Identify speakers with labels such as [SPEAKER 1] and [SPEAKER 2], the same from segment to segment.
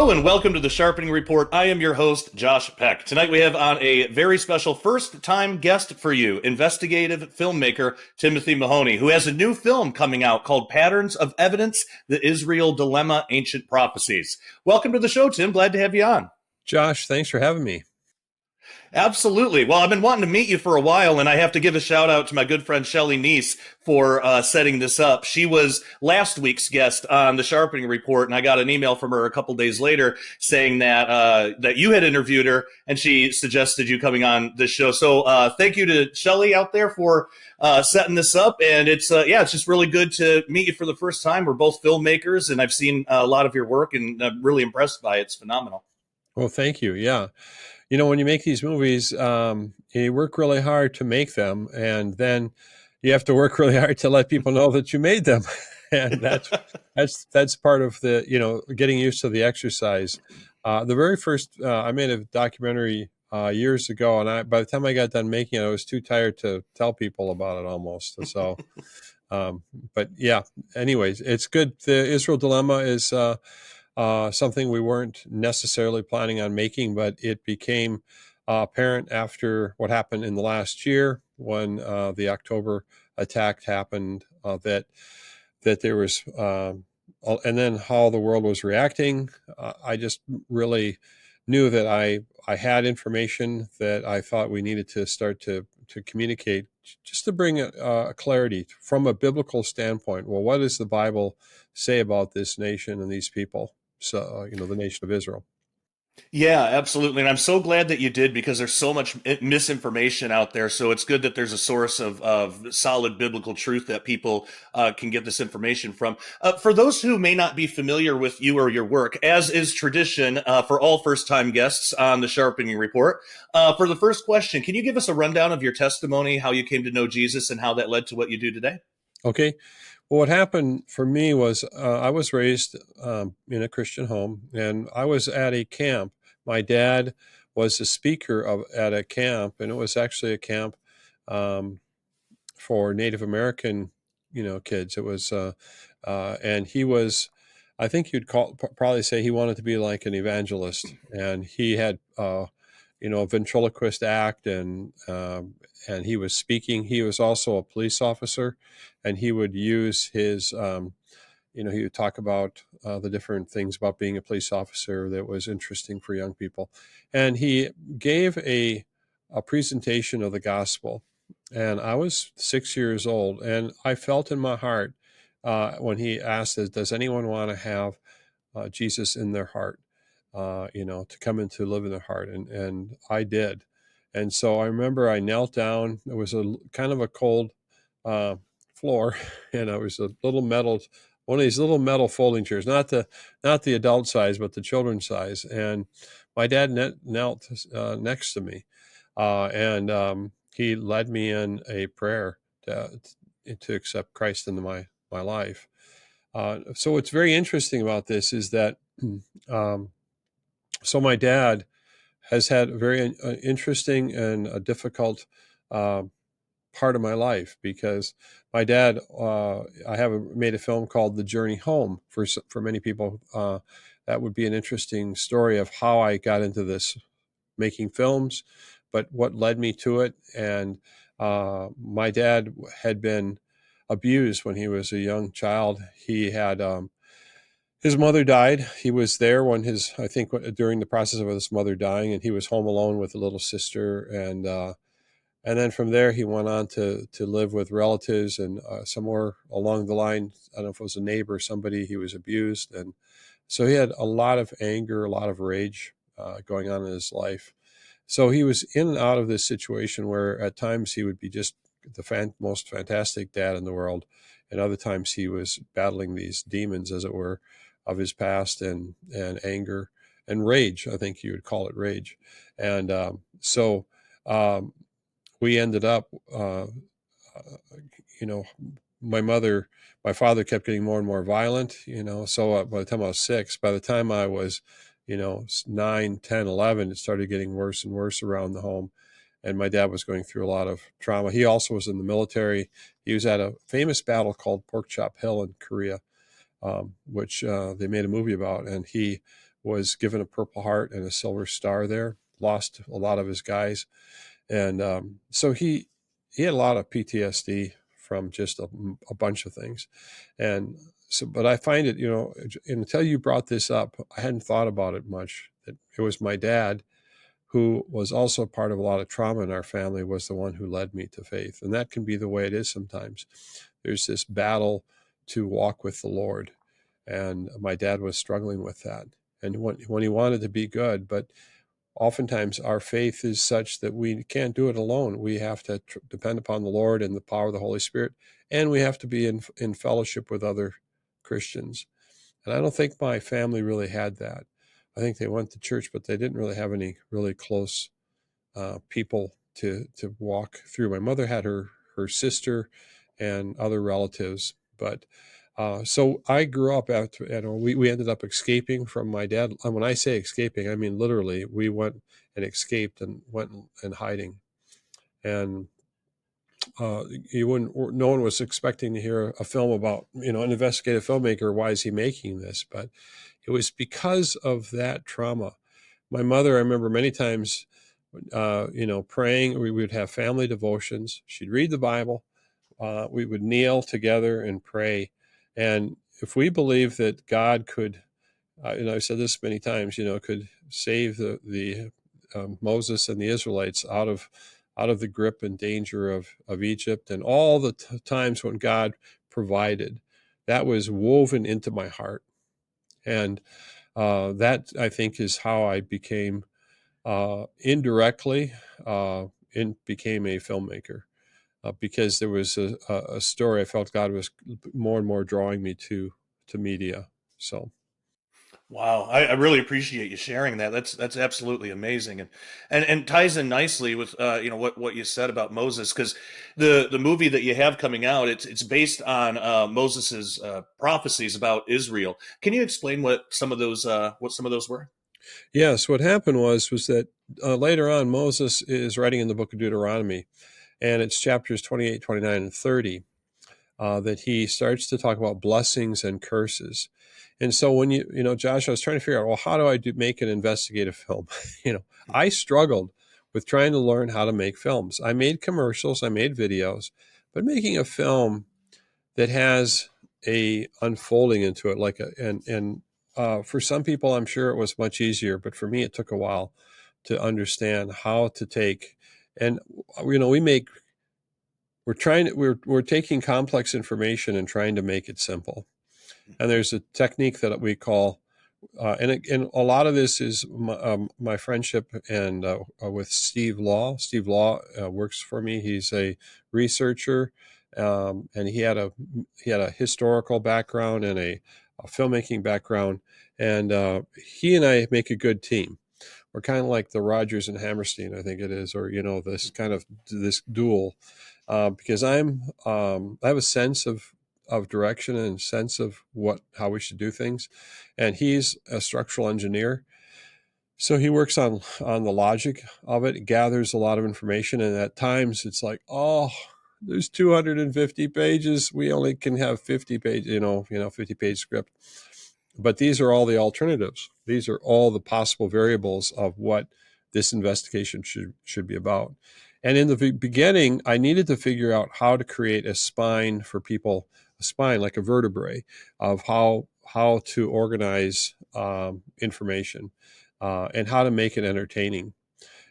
[SPEAKER 1] Hello and welcome to the Sharpening Report. I am your host, Josh Peck. Tonight we have on a very special first-time guest for you, investigative filmmaker Tim Mahoney, who has a new film coming out called Patterns of Evidence, The Israel Dilemma, Ancient Prophecies. Welcome to the show, Tim. Glad to have you on.
[SPEAKER 2] Josh, thanks for having me.
[SPEAKER 1] Absolutely. Well, I've been wanting to meet you for a while, and I have to give a shout out to my good friend Shelly Neese for setting this up. She was last week's guest on the Sharpening Report, and I got an email from her a couple days later saying that you had interviewed her, and she suggested you coming on this show. So thank you to Shelly out there for setting this up, and it's just really good to meet you for the first time. We're both filmmakers, and I've seen a lot of your work, and I'm really impressed by it. It's phenomenal.
[SPEAKER 2] Well, thank you. Yeah. You know, when you make these movies, you work really hard to make them, and then you have to work really hard to let people know that you made them. And that's part of the, getting used to the exercise. The very first, I made a documentary years ago, and by the time I got done making it, I was too tired to tell people about it almost. So, but yeah, anyways, it's good. The Israel Dilemma is something we weren't necessarily planning on making, but it became apparent after what happened in the last year when the October attack happened that there was, and then how the world was reacting. I just really knew that I had information that I thought we needed to start to communicate, just to bring a clarity from a biblical standpoint. Well, what does the Bible say about this nation and these people? So, the nation of Israel.
[SPEAKER 1] Yeah, absolutely. And I'm so glad that you did, because there's so much misinformation out there. So it's good that there's a source of solid biblical truth that people can get this information from. For those who may not be familiar with you or your work, as is tradition for all first-time guests on the Sharpening Report, for the first question, can you give us a rundown of your testimony, how you came to know Jesus, and how that led to what you do today?
[SPEAKER 2] Okay. Well, what happened for me was I was raised in a Christian home, and I was at a camp. My dad was a speaker at a camp, and it was actually a camp for Native American, kids. It was, and he was, I think you'd probably say he wanted to be like an evangelist, and he had, a ventriloquist act, and he was speaking. He was also a police officer, and he would use his, he would talk about the different things about being a police officer that was interesting for young people. And he gave a presentation of the gospel. And I was 6 years old, and I felt in my heart when he asked, does anyone want to have Jesus in their heart, to come in to live in their heart? And I did. And so I remember I knelt down. It was a kind of a cold floor, and it was a little one of these little metal folding chairs, not the adult size, but the children's size. And my dad knelt next to me, and he led me in a prayer to accept Christ into my life. So what's very interesting about this is that, so my dad has had a very interesting and a difficult part of my life, because my dad, I have made a film called The Journey Home. For many people, that would be an interesting story of how I got into this making films, but what led me to it. And my dad had been abused when he was a young child. He had his mother died. He was there when during the process of his mother dying, and he was home alone with a little sister. And then from there, he went on to live with relatives, and somewhere along the line, I don't know if it was a neighbor or somebody, he was abused. And so he had a lot of anger, a lot of rage going on in his life. So he was in and out of this situation where at times he would be just the most fantastic dad in the world, and other times he was battling these demons, as it were, of his past, and anger and rage. I think you would call it rage. And so we ended up, my father kept getting more and more violent, so by the time I was 6, by the time I was, 9, 10, 11, it started getting worse and worse around the home. And my dad was going through a lot of trauma. He also was in the military. He was at a famous battle called Pork Chop Hill in Korea, which they made a movie about. And he was given a Purple Heart and a Silver Star there, lost a lot of his guys. And so he had a lot of PTSD from just a bunch of things. And so, but I find it, until you brought this up, I hadn't thought about it much. That it was my dad, who was also part of a lot of trauma in our family, was the one who led me to faith. And that can be the way it is sometimes. There's this battle to walk with the Lord. And my dad was struggling with that. And when he wanted to be good, but oftentimes our faith is such that we can't do it alone. We have to depend upon the Lord and the power of the Holy Spirit, and we have to be in fellowship with other Christians. And I don't think my family really had that. I think they went to church, but they didn't really have any really close people to walk through. My mother had her sister and other relatives, but so I grew up after, we ended up escaping from my dad. And when I say escaping, I mean literally, we went and escaped and went and hiding. And no one was expecting to hear a film about, an investigative filmmaker. Why is he making this? But it was because of that trauma. My mother, I remember many times, praying. We would have family devotions. She'd read the Bible. We would kneel together and pray. And if we believe that God could, I've said this many times, could save the Moses and the Israelites out of the grip and danger of Egypt, and all the times when God provided, that was woven into my heart. And that, I think, is how I became indirectly became a filmmaker. Because there was a story I felt God was more and more drawing me to media. So,
[SPEAKER 1] Wow, I really appreciate you sharing that. That's absolutely amazing, and ties in nicely with what you said about Moses, because the movie that you have coming out, it's based on Moses's prophecies about Israel. Can you explain what some of those were?
[SPEAKER 2] yes, what happened was that later on Moses is writing in the book of Deuteronomy, and it's chapters 28, 29, and 30. That he starts to talk about blessings and curses. And so when Josh, I was trying to figure out, well, how do I make an investigative film? I struggled with trying to learn how to make films. I made commercials, I made videos, but making a film that has a unfolding into it, for some people, I'm sure it was much easier, but for me, it took a while to understand how to take, and we're taking complex information and trying to make it simple. And there's a technique that we call, and a lot of this is my friendship and with Steve Law. Steve Law works for me. He's a researcher, and he had a historical background and a filmmaking background, and he and I make a good team. We're kind of like the Rogers and Hammerstein, I think it is, or this kind of this duel. Because I have a sense of direction and sense of how we should do things, and he's a structural engineer, so he works on the logic of it, gathers a lot of information, and at times it's like, oh, there's 250 pages, we only can have 50 pages, 50-page script. But these are all the alternatives. These are all the possible variables of what this investigation should be about. And in the beginning, I needed to figure out how to create a spine for people, a spine like a vertebrae, of how to organize information and how to make it entertaining.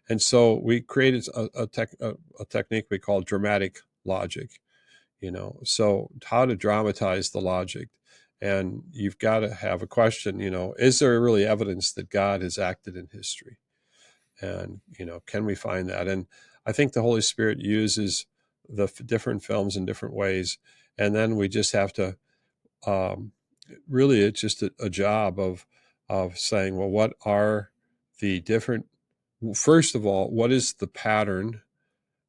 [SPEAKER 2] And so we created a technique we call dramatic logic. So how to dramatize the logic. And you've got to have a question, is there really evidence that God has acted in history? And, can we find that? And I think the Holy Spirit uses the different films in different ways. And then we just have to, really, it's just a job of saying, well, what are the different, first of all, what is the pattern?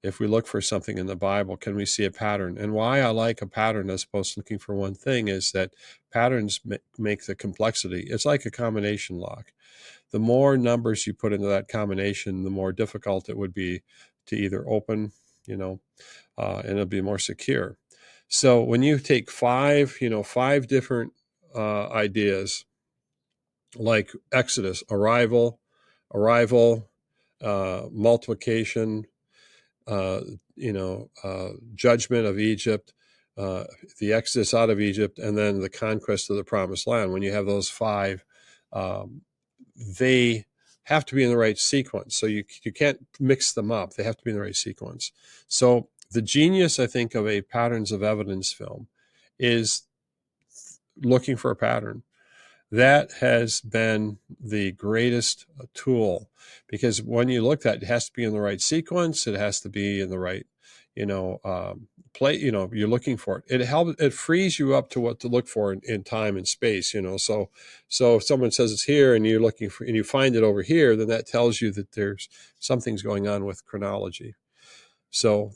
[SPEAKER 2] If we look for something in the Bible, can we see a pattern? And why I like a pattern as opposed to looking for one thing is that patterns make the complexity. It's like a combination lock. The more numbers you put into that combination, the more difficult it would be to either open, and it'll be more secure. So when you take five different ideas like Exodus, arrival, multiplication, uh, judgment of Egypt, uh, the exodus out of Egypt, and then the conquest of the promised land. When you have those five, um, they have to be in the right sequence. So you can't mix them up. They have to be in the right sequence. So the genius, I think, of a patterns of evidence film is looking for a pattern. That has been the greatest tool, because when you look at it, it has to be in the right sequence. It has to be in the right, play. You're looking for it. It frees you up to what to look for in time and space. So if someone says it's here and you're looking for and you find it over here, then that tells you that there's something's going on with chronology. So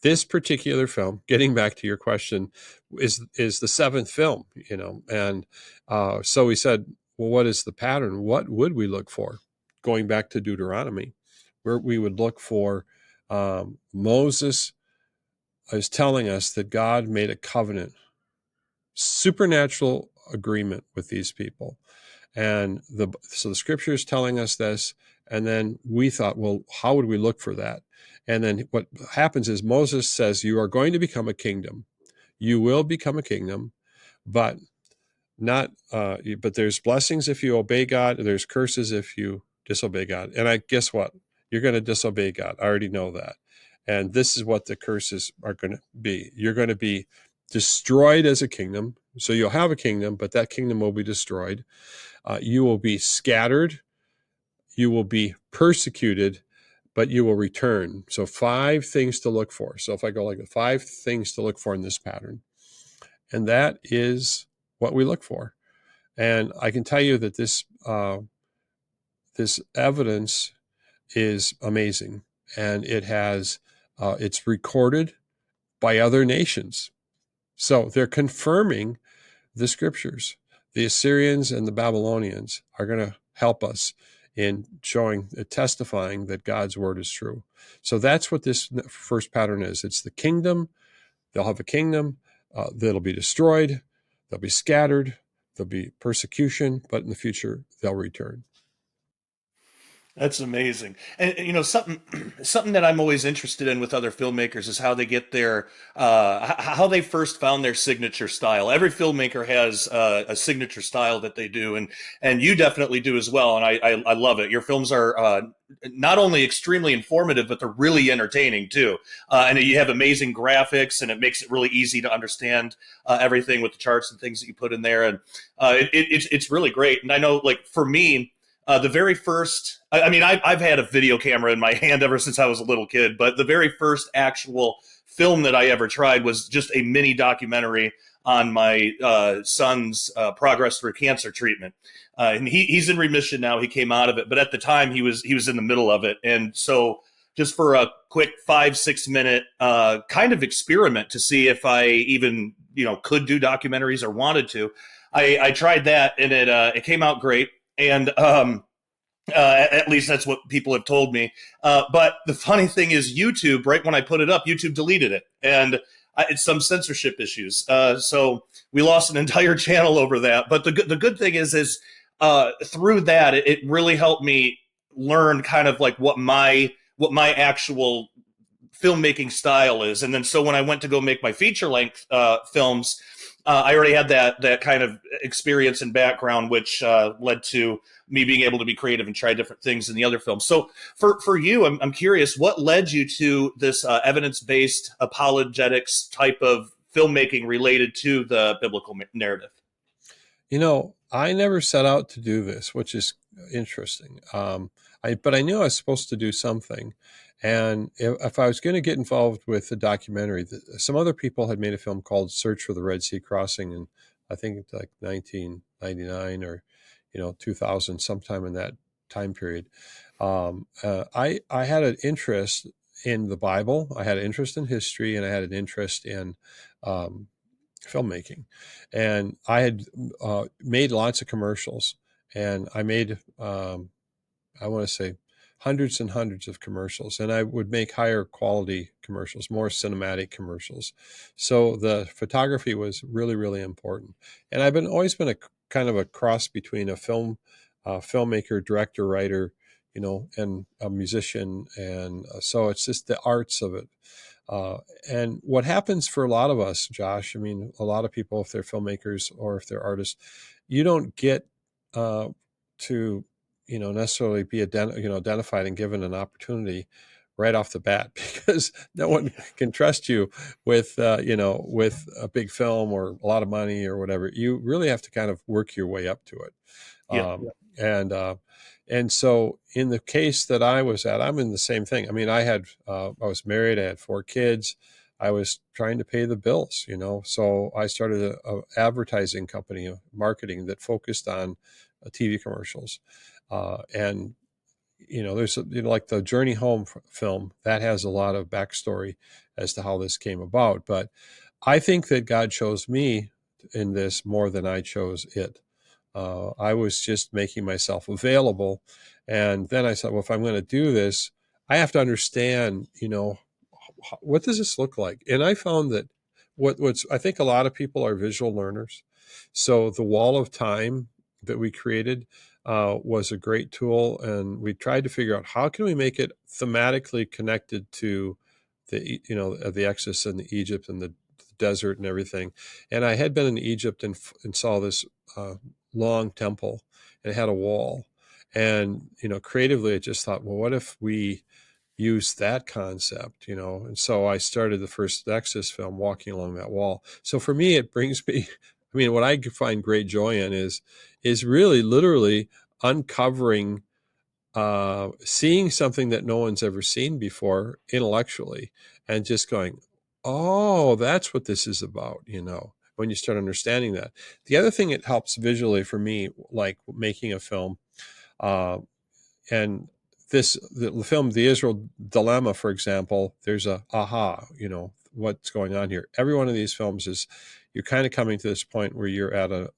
[SPEAKER 2] this particular film, getting back to your question, is the seventh film, and so we said, well, what is the pattern? What would we look for? Going back to Deuteronomy, where we would look for Moses is telling us that God made a covenant, supernatural agreement with these people, and so the scripture is telling us this, and then we thought, well, how would we look for that? And then what happens is Moses says, you are going to become a kingdom. You will become a kingdom, but not. But there's blessings if you obey God. And there's curses if you disobey God. And I guess what? You're going to disobey God. I already know that. And this is what the curses are going to be. You're going to be destroyed as a kingdom. So you'll have a kingdom, but that kingdom will be destroyed. You will be scattered. You will be persecuted, but you will return. So 5 things to look for. So if I go like the 5 things to look for in this pattern, and that is what we look for. And I can tell you that this evidence is amazing, and it's recorded by other nations. So they're confirming the scriptures. The Assyrians and the Babylonians are going to help us in testifying that God's word is true. So that's what this first pattern is. It's the kingdom. They'll have a kingdom that'll be destroyed. They'll be scattered. There'll be persecution, but in the future, they'll return.
[SPEAKER 1] That's amazing. And something that I'm always interested in with other filmmakers is how they get their how they first found their signature style. Every filmmaker has a signature style that they do, and you definitely do as well. And I love it. Your films are not only extremely informative, but they're really entertaining too. And you have amazing graphics, and it makes it really easy to understand everything with the charts and things that you put in there. And it's really great. And I know, like for me, the very first, I mean, I've had a video camera in my hand ever since I was a little kid, but the very first actual film that I ever tried was just a mini documentary on my son's progress through cancer treatment. And he's in remission now. He came out of it, but at the time he was in the middle of it. And so just for a quick 5-6 minute kind of experiment to see if I even, could do documentaries or wanted to, I tried that, and it came out great. And at least that's what people have told me. But the funny thing is, YouTube, right when I put it up, YouTube deleted it, and it's some censorship issues. So we lost an entire channel over that. But the good thing is through that, it really helped me learn kind of like what my actual filmmaking style is. And then so when I went to go make my feature length films, I already had that kind of experience and background, which led to me being able to be creative and try different things in the other films. So for you, I'm curious, what led you to this evidence-based apologetics type of filmmaking related to the biblical narrative?
[SPEAKER 2] I never set out to do this, which is interesting. But I knew I was supposed to do something. And if I was going to get involved with the documentary, some other people had made a film called Search for the Red Sea Crossing, and I think it's like 1999 or 2000, sometime in that time period. I had an interest in the Bible, I had an interest in history, and I had an interest in filmmaking. And I had made lots of commercials, and I made, I want to say, hundreds and hundreds of commercials, and I would make higher quality commercials, more cinematic commercials. So the photography was really, really important. And I've always been a kind of a cross between a filmmaker, director, writer, and a musician. And so it's just the arts of it. And what happens for a lot of us, Josh, I mean, a lot of people, if they're filmmakers or if they're artists, you don't get to, necessarily be identified and given an opportunity right off the bat, because no one can trust you with, with a big film or a lot of money or whatever. You really have to kind of work your way up to it.
[SPEAKER 1] Yeah.
[SPEAKER 2] And so in the case that I was at, I'm in the same thing. I mean, I was married, I had 4 kids. I was trying to pay the bills, so I started a advertising company of marketing that focused on TV commercials. And, there's like the Journey Home film that has a lot of backstory as to how this came about. But I think that God chose me in this more than I chose it. I was just making myself available. And then I said, well, if I'm going to do this, I have to understand, what does this look like? And I found that I think a lot of people are visual learners. So the wall of time that we created was a great tool. And we tried to figure out how can we make it thematically connected to the Exodus and the Egypt and the desert and everything. And I had been in Egypt and saw this long temple, and it had a wall. And, creatively, I just thought, well, what if we use that concept, And so I started the first Exodus film walking along that wall. So for me, it brings me, I mean, what I find great joy in is really literally uncovering, seeing something that no one's ever seen before intellectually, and just going, oh, that's what this is about, when you start understanding that. The other thing it helps visually for me, like making a film, and the film, The Israel Dilemma, for example, there's what's going on here. Every one of these films is, you're kind of coming to this point where you're at and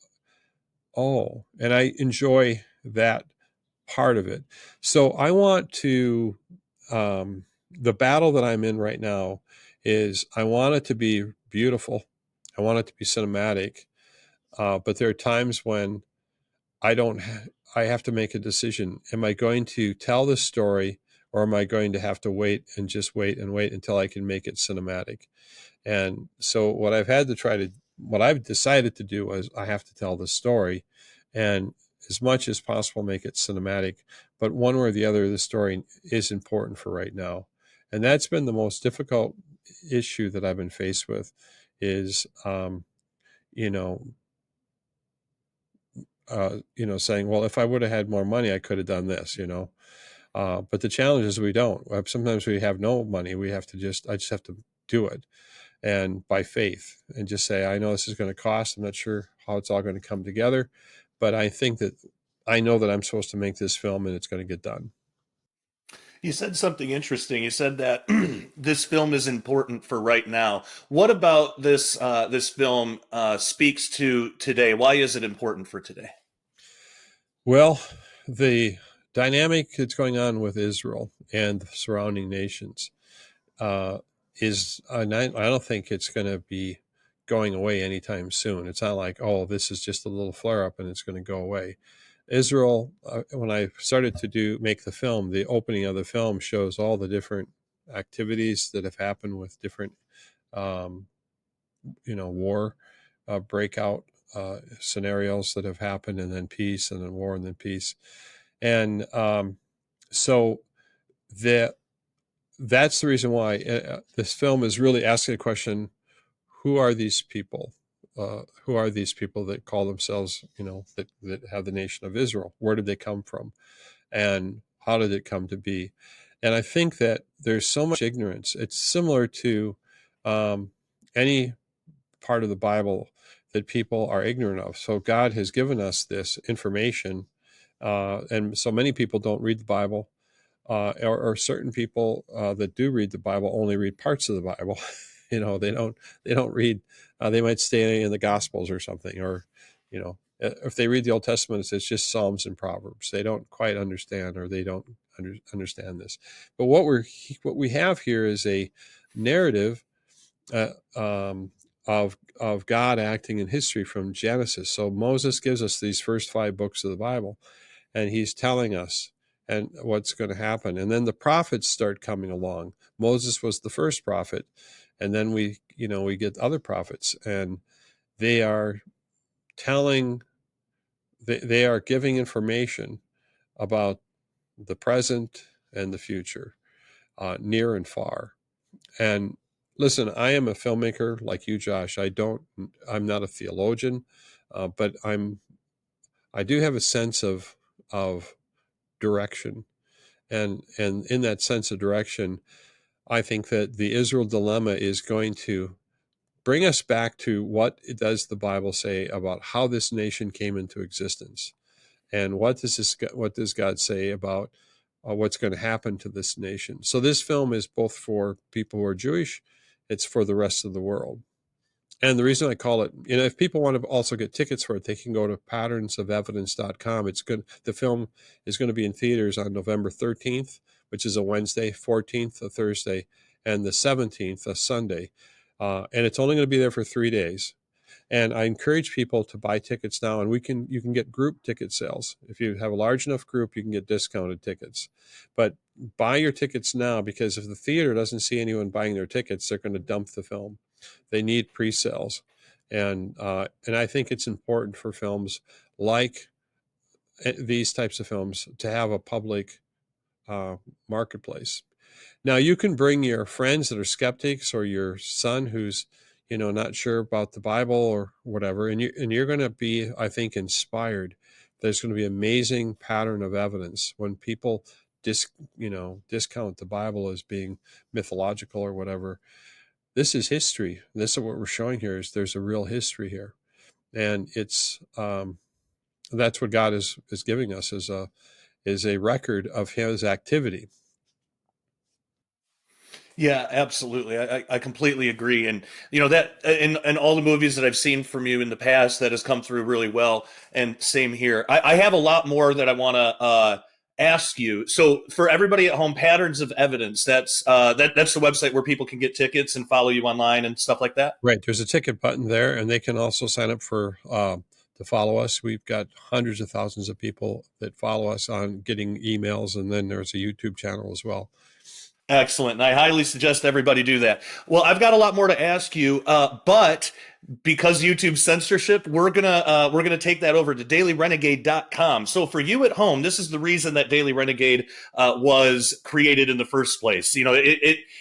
[SPEAKER 2] I enjoy that part of it. So I want to, the battle that I'm in right now is I want it to be beautiful. I want it to be cinematic. But there are times when I have to make a decision. Am I going to tell this story, or am I going to have to wait and just wait and wait until I can make it cinematic? And so what I've decided to do is I have to tell the story, and as much as possible make it cinematic. But one way or the other, the story is important for right now. And that's been the most difficult issue that I've been faced with is, you know, saying, well, if I would have had more money, I could have done this, but the challenge is we don't. Sometimes we have no money. I just have to do it, and by faith, and just say, I know this is going to cost. I'm not sure how it's all going to come together, but I think that I know that I'm supposed to make this film and it's going to get done.
[SPEAKER 1] You said something interesting. You said that this film is important for right now. What about this film speaks to today? Why is it important for today?
[SPEAKER 2] Well, the dynamic that's going on with Israel and the surrounding nations I don't think it's going to be going away anytime soon. It's not like, oh, this is just a little flare up and it's going to go away. Israel, when I started to make the film, the opening of the film shows all the different activities that have happened with different, war breakout scenarios that have happened, and then peace, and then war, and then peace. And so that's the reason why this film is really asking a question: who are these people? Who are these people that call themselves, that have the nation of Israel? Where did they come from? And how did it come to be? And I think that there's so much ignorance. It's similar to any part of the Bible that people are ignorant of. So God has given us this information, and so many people don't read the Bible, or certain people that do read the Bible only read parts of the Bible. They don't read. They might stay in the Gospels or something, or if they read the Old Testament, it's just Psalms and Proverbs. They don't quite understand, or they don't understand this. But what we have here is a narrative of God acting in history from Genesis. So Moses gives us these first 5 books of the Bible, and he's telling us and what's going to happen. And then the prophets start coming along. Moses was the first prophet, and then we get other prophets, and they are telling, they are giving information about the present and the future, near and far. And listen, I am a filmmaker like you, Josh. I'm not a theologian, but I do have a sense of direction, and in that sense of direction, I think that the Israel dilemma is going to bring us back to what does the Bible say about how this nation came into existence, and what does God say about what's going to happen to this nation. So this film is both for people who are Jewish, it's for the rest of the world. And the reason I call it, if people want to also get tickets for it, they can go to patternsofevidence.com. It's good. The film is going to be in theaters on November 13th, which is a Wednesday, 14th, a Thursday, and the 17th, a Sunday. And it's only going to be there for 3 days. And I encourage people to buy tickets now, and you can get group ticket sales. If you have a large enough group, you can get discounted tickets. But buy your tickets now, because if the theater doesn't see anyone buying their tickets, they're going to dump the film. They need pre-sales, and I think it's important for films like these types of films to have a public marketplace. Now, you can bring your friends that are skeptics, or your son who's not sure about the Bible or whatever, and you're going to be, I think, inspired. There's going to be an amazing pattern of evidence when people discount the Bible as being mythological or whatever. This is history. This is what we're showing here. Is there's a real history here, and it's that's what God is giving us is a record of His activity.
[SPEAKER 1] Yeah, absolutely. I completely agree. And, that in all the movies that I've seen from you in the past, that has come through really well. And same here. I have a lot more that I want to ask you. So for everybody at home, Patterns of Evidence, that's the website where people can get tickets and follow you online and stuff like that?
[SPEAKER 2] Right. There's a ticket button there, and they can also sign up to follow us. We've got hundreds of thousands of people that follow us on getting emails, and then there's a YouTube channel as well.
[SPEAKER 1] Excellent. And I highly suggest everybody do that. Well, I've got a lot more to ask you, but because YouTube censorship, we're gonna take that over to dailyrenegade.com. So for you at home, this is the reason that Daily Renegade was created in the first place.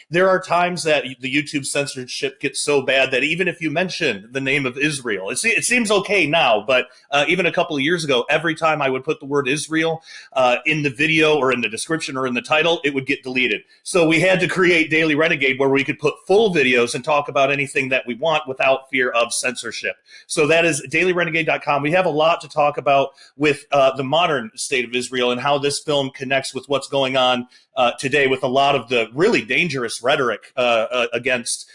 [SPEAKER 1] There are times that the YouTube censorship gets so bad that even if you mention the name of Israel, it seems okay now, but even a couple of years ago, every time I would put the word Israel in the video or in the description or in the title, it would get deleted. So we had to create Daily Renegade, where we could put full videos and talk about anything that we want without fear of censorship. So that is dailyrenegade.com. We have a lot to talk about with the modern state of Israel and how this film connects with what's going on today, with a lot of the really dangerous rhetoric against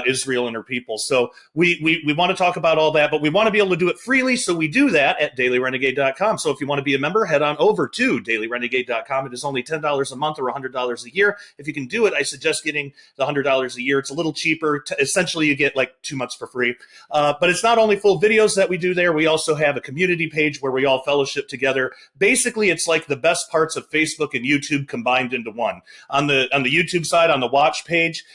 [SPEAKER 1] Israel and her people. So we want to talk about all that, but we want to be able to do it freely. So we do that at dailyrenegade.com. So if you want to be a member, head on over to dailyrenegade.com. It is only $10 a month or $100 a year. If you can do it, I suggest getting the $100 a year. It's a little cheaper. Essentially, you get like 2 months for free. But it's not only full videos that we do there. We also have a community page where we all fellowship together. Basically, it's like the best parts of Facebook and YouTube combined into one. On the YouTube side, on the watch page,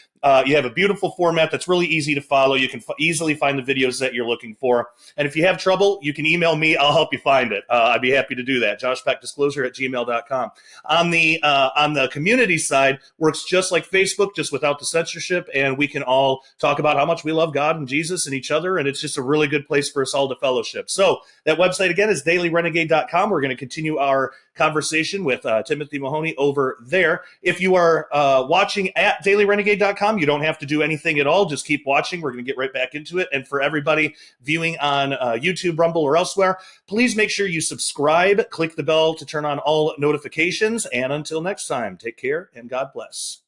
[SPEAKER 1] you have a beautiful format that's really easy to follow. You can easily find the videos that you're looking for. And if you have trouble, you can email me. I'll help you find it. I'd be happy to do that. JoshPeckDisclosure@gmail.com. On the community side, works just like Facebook, just without the censorship. And we can all talk about how much we love God and Jesus and each other. And it's just a really good place for us all to fellowship. So that website, again, is dailyrenegade.com. We're going to continue our conversation with Tim Mahoney over there. If you are watching at dailyrenegade.com, you don't have to do anything at all. Just keep watching. We're going to get right back into it. And for everybody viewing on YouTube, Rumble, or elsewhere, please make sure you subscribe, click the bell to turn on all notifications. And until next time, take care and God bless.